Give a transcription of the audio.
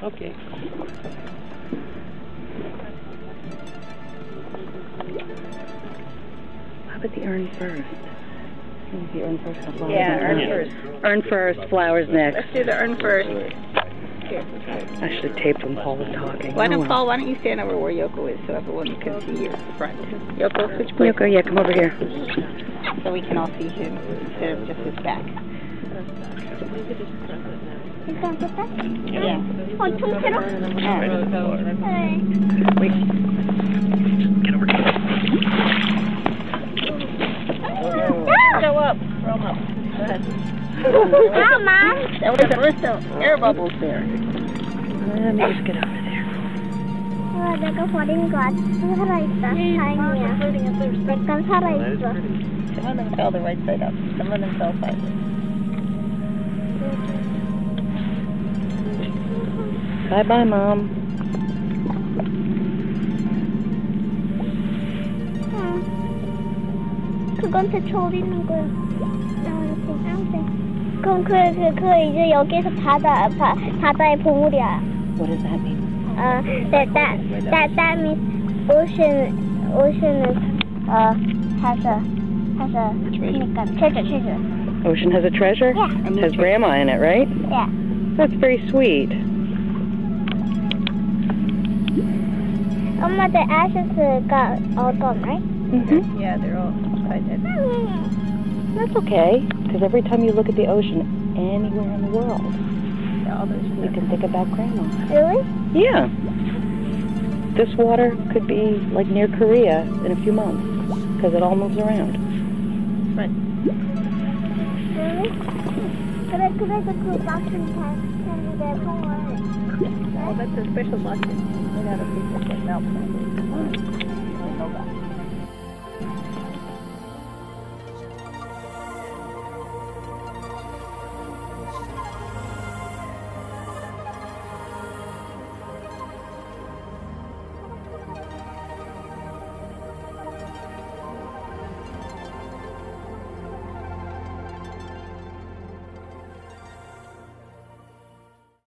Okay. How about the urn first? The urn first. Yeah, urn first. Urn first, flowers next. Let's do the urn first. Here. I should have taped when Paul was talking. Why don't you stand over where Yoko is so everyone can see your front? Yoko, switch places. Yoko, yeah, come over here. So we can all see him instead of just his back. You can put that? Yeah. Oh, two kilo? Wait. Get over here. Go up. Throw him up. Go ahead. Wow, Mom. There was air bubbles there. Let me just get over there. 내가 버린 거 아직 살아있다. 다행이야. 약간 살아있어. Some of them fell the right side up. Some of them fell sideways. Bye-bye, Mom. 그건 대체 어디 있는 거야? 그럼 그 이제 여기에서 바다의 보물이야. What does that mean? That means ocean is has a treasure. Ocean has a treasure? Yeah. Has grandma in it, right? Yeah. That's very sweet. 엄마, the ashes got all gone, right? Mm-hmm. Yeah, they're all upside down. That's okay, because every time you look at the ocean anywhere in the world, you can think about grandma. Really? Yeah. This water could be like near Korea in a few months, because it all moves around. Right. Really? 그래서 그 boxing can be there for Oh, that's a special boxing. Made out of pieces of milk.